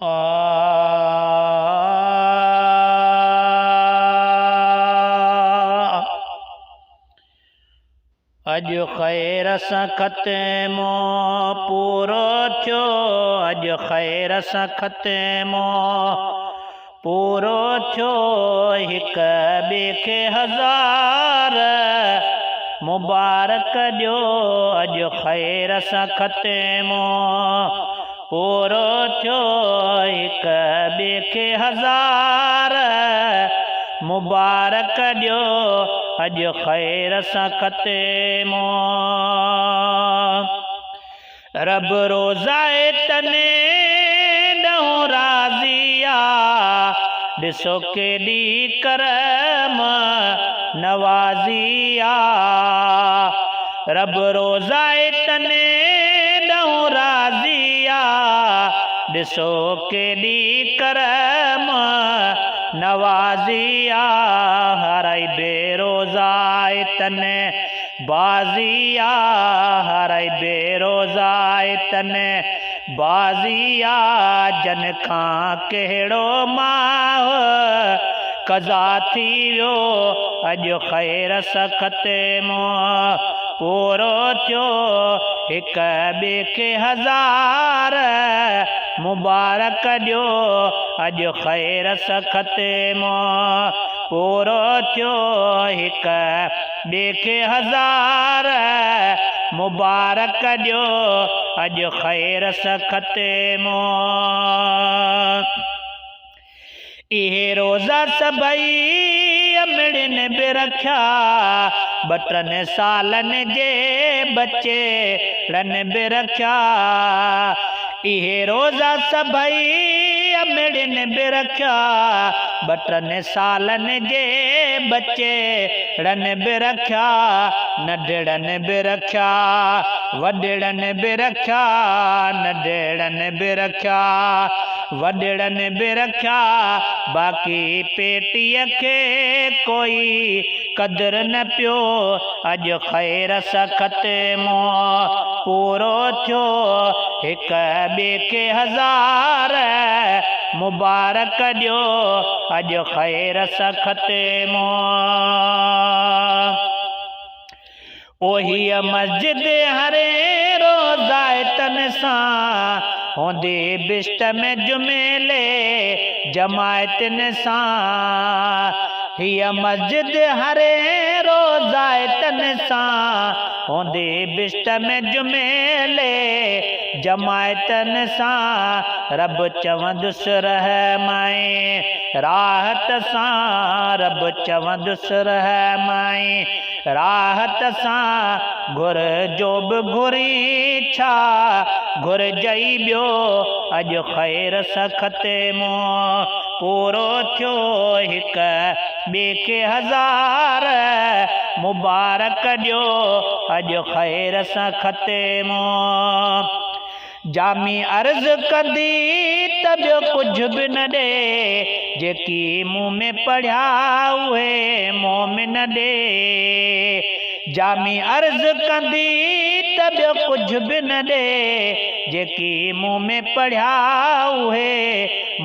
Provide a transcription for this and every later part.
अज खैर सां ख़त्मो पूरो थियो, अज खैर सां ख़त्मो पूरो थियो, हिक ॿिए खे हज़ार मुबारक ॾियो। अज खैर सां ख़त्मो पूरो थियो, हिक ॿिए खे हज़ार मुबारक ॾियो। अज खैर सां ख़त्मो रब रोज़ाए तने ॾहों राज़िया, ॾिसो केॾी करम नवाज़िया। रब रोज़ाए तने ॾहों राज़िया, ॾिसो केॾी करम नवाज़िया। हराई बेरोज़ाए तने बाज़िया, हराई बेरोज़ाए तने बाज़िया। जन खां कहिड़ो माह क़ज़ा थी वियो, अॼु खैर सां ख़त्मो पूरो थियो, हिक ॿिए खे हज़ार मुबारक ॾियो। अॼु खैर सां ख़त्मो पूरो थियो, हिक ॿिए खे हज़ार मुबारक ॾियो। अॼु खैर सां ख़त्मो इहे रोज़ा सभई अमड़िन बि रखिया, 2-3 सालनि जे बचेड़नि बि रखिया। इहे रोज़ा सभई अमड़िन बि रखिया, 2-3 सालनि जे बचेड़नि बि रखिया। नंढड़नि बि रखिया, वॾड़नि बि रखिया, नंढड़नि बि रखिया, वॾड़नि बि रखिया। बाक़ी पेटीअ खे कोई क़दुरु न पियो, अॼु खैर सां ख़त्मो पूरो थियो, हिक ॿिए खे हज़ार मुबारक ॾियो। अॼु खैर सां ख़त्मो ओही मस्जिद हरे रोज़ाइतन सां होंदे बिश्त में जुमेले जमायतन सां। हीअ मस्जिद हरे रोज़ाइतन सां होंदे बिश्त में जुमेले जमायतन सां। रब चवंदुसि रहमाए राहत सां, रब चवंदुसि रहमाए राहत सां। घुर जो बि घुरी छा घुरजई ॿियो, अॼु खैर सां ख़त्मो पूरो थियो, हिक ॿिए खे हज़ार मुबारक ॾियो। अॼु खैर सां ख़त्मो जामी अर्ज़ कंदी त ॿियो कुझु बि न ॾे, जेकी मूं में पढ़िया उहे मोमिन ॾे। जामी अर्ज़ कंदी त ॿियो कुझु बि न ॾे, जेकी मूं में पढ़िया उहे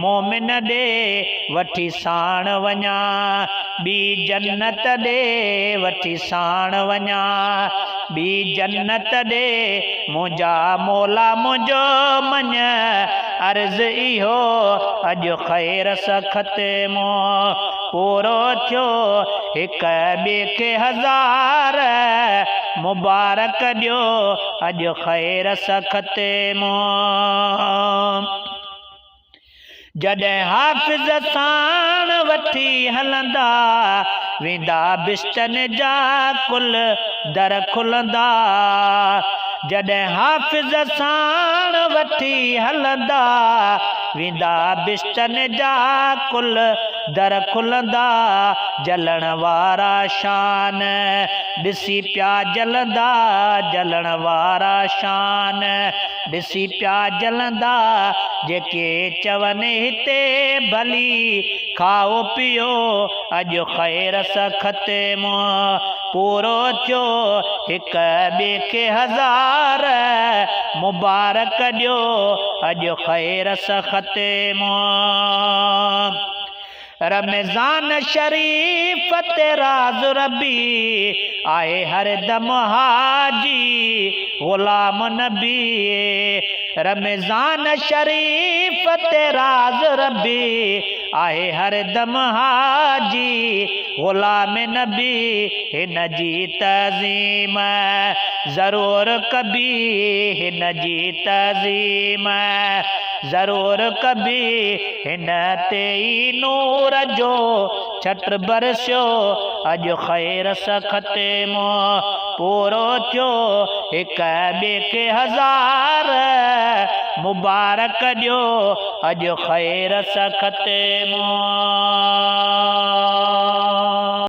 मोमिन ॾे। वठी साण वञा ॿी जन्नत ॾे, वठी साण वञा ॿी जन्नत ॾे। मुंहिंजा मौला मुंहिंजो मञ अर्ज़ इहो, अॼु खैर सां ख़त्मो पूरो थियो, हिक ॿिए खे हज़ार मुबारक ॾियो। अॼु खैर सां ख़त्मो जॾहिं हाफ़िज़ साण वठी हलंदा, वेंदा बिश्तनि जा कुल दर खुलंदा। जॾहिं हाफ़िज़ साण वठी हलंदा, वेंदा बिश्तनि जा कुल दर खुलंदा। जलण वारा शान ॾिसी पिया जलंदा, जलण वारा शान ॾिसी पिया जलंदा। जेके चवनि हिते भली खाओ पियो, अॼु खैर सां ख़त्मो पूरो थियो हिक ॿिए खे हज़ार मुबारक ॾियो अॼु ख़ैर सां ख़त्म रमज़ान शरीफ ते राज़ रबी आहे हर दम हाजी ग़ुलाम नबी रमज़ान शरीफ ते राज़ रबी आहे हर दम हाजी ग़ुलाम नबी हिन जी तज़ीम ज़रूर कबी हिन जी तज़ीम ज़रूर कबी हिन ते ई नूर जो छट बरसियो अॼु ख़ैर सां ख़त्म पूरो थियो हिक ॿिए खे हज़ार मुबारक ॾियो अॼु ख़ैर सां ख़त्म